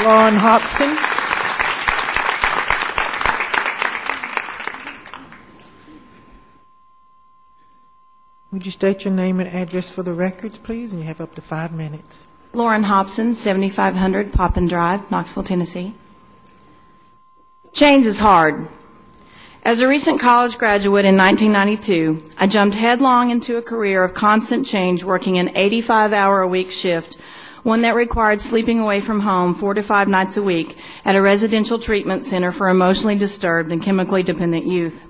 Lauren Hopson. Would you state your name and address for the records, please? And you have up to 5 minutes. Lauren Hopson, 7500 Poppin Drive, Knoxville, Tennessee. Change is hard. As a recent college graduate in 1992, I jumped headlong into a career of constant change, working an 85-hour-a-week shift, one that required sleeping away from home 4 to 5 nights a week at a residential treatment center for emotionally disturbed and chemically dependent youth.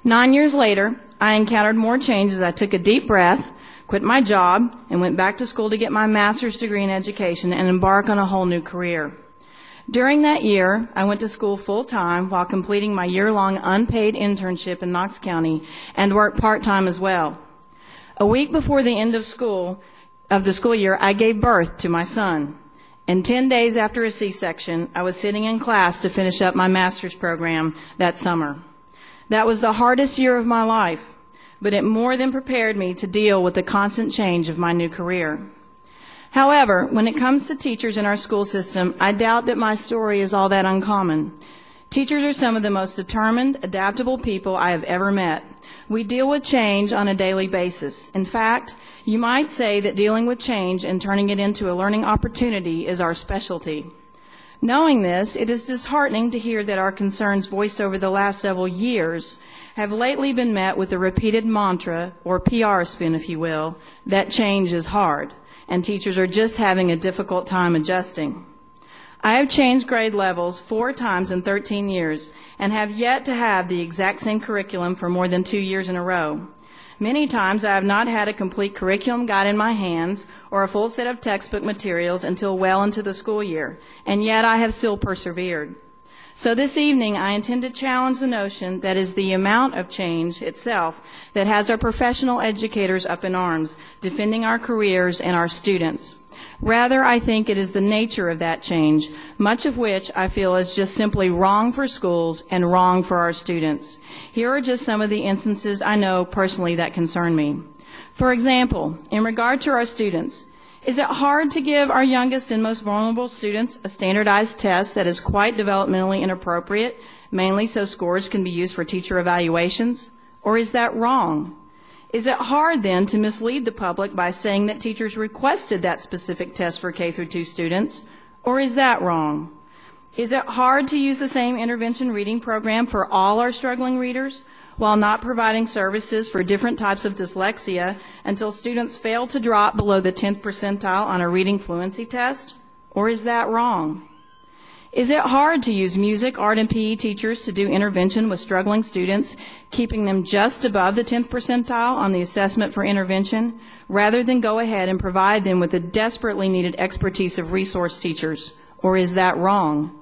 9 years later, I encountered more change as I took a deep breath, quit my job, and went back to school to get my master's degree in education and embark on a whole new career. During that year, I went to school full-time while completing my year-long unpaid internship in Knox County and worked part-time as well. A week before the end of the school year, I gave birth to my son. And 10 days after a C-section, I was sitting in class to finish up my master's program that summer. That was the hardest year of my life, but it more than prepared me to deal with the constant change of my new career. However, when it comes to teachers in our school system, I doubt that my story is all that uncommon. Teachers are some of the most determined, adaptable people I have ever met. We deal with change on a daily basis. In fact, you might say that dealing with change and turning it into a learning opportunity is our specialty. Knowing this, it is disheartening to hear that our concerns voiced over the last several years have lately been met with the repeated mantra, or PR spin if you will, that change is hard, and teachers are just having a difficult time adjusting. I have changed grade levels 4 times in 13 years and have yet to have the exact same curriculum for more than 2 years in a row. Many times I have not had a complete curriculum guide in my hands or a full set of textbook materials until well into the school year, and yet I have still persevered. So this evening I intend to challenge the notion that is the amount of change itself that has our professional educators up in arms, defending our careers and our students. Rather, I think it is the nature of that change, much of which I feel is just simply wrong for schools and wrong for our students. Here are just some of the instances I know personally that concern me. For example, in regard to our students, is it hard to give our youngest and most vulnerable students a standardized test that is quite developmentally inappropriate, mainly so scores can be used for teacher evaluations? Or is that wrong? Is it hard then to mislead the public by saying that teachers requested that specific test for K through 2 students? Or is that wrong? Is it hard to use the same intervention reading program for all our struggling readers while not providing services for different types of dyslexia until students fail to drop below the 10th percentile on a reading fluency test? Or is that wrong? Is it hard to use music, art, and PE teachers to do intervention with struggling students, keeping them just above the 10th percentile on the assessment for intervention, rather than go ahead and provide them with the desperately needed expertise of resource teachers? Or is that wrong?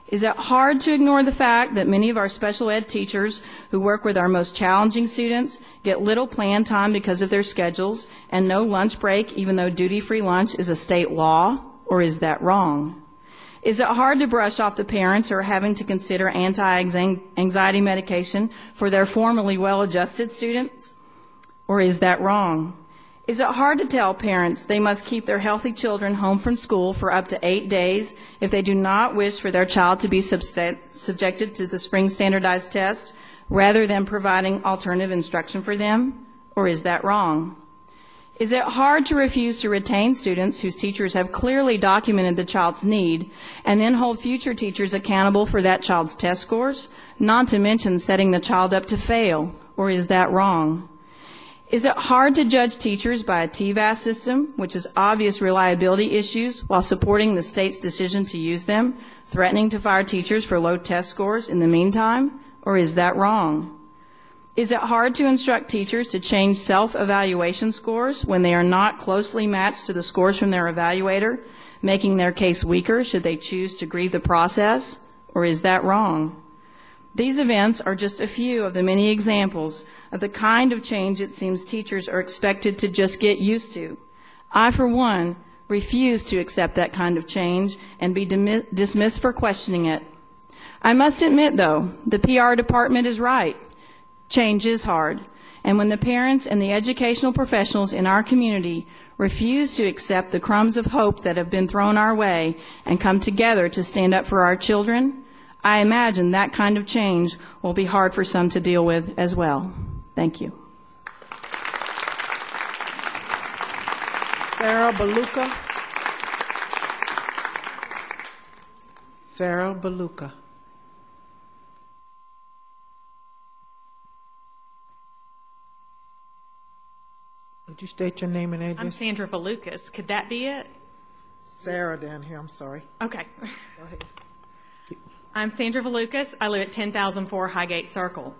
Is it hard to ignore the fact that many of our special ed teachers who work with our most challenging students get little planned time because of their schedules and no lunch break, even though duty-free lunch is a state law? Or is that wrong? Is it hard to brush off the parents who are having to consider anti-anxiety medication for their formerly well-adjusted students? Or is that wrong? Is it hard to tell parents they must keep their healthy children home from school for up to 8 days if they do not wish for their child to be subjected to the spring standardized test, rather than providing alternative instruction for them? Or is that wrong? Is it hard to refuse to retain students whose teachers have clearly documented the child's need and then hold future teachers accountable for that child's test scores, not to mention setting the child up to fail? Or is that wrong? Is it hard to judge teachers by a TVAS system, which has obvious reliability issues, while supporting the state's decision to use them, threatening to fire teachers for low test scores in the meantime? Or is that wrong? Is it hard to instruct teachers to change self-evaluation scores when they are not closely matched to the scores from their evaluator, making their case weaker should they choose to grieve the process? Or is that wrong? These events are just a few of the many examples of the kind of change it seems teachers are expected to just get used to. I, for one, refuse to accept that kind of change and be dismissed for questioning it. I must admit, though, the PR department is right. Change is hard, and when the parents and the educational professionals in our community refuse to accept the crumbs of hope that have been thrown our way, and come together to stand up for our children, I imagine that kind of change will be hard for some to deal with as well. Thank you. Sarah Baluka. Sarah Baluka. Would you state your name and address? I'm Sandra Valukas. Could that be it? Sarah down here, I'm sorry. Okay. Go ahead. I'm Sandra Valukas. I live at 10,004 Highgate Circle.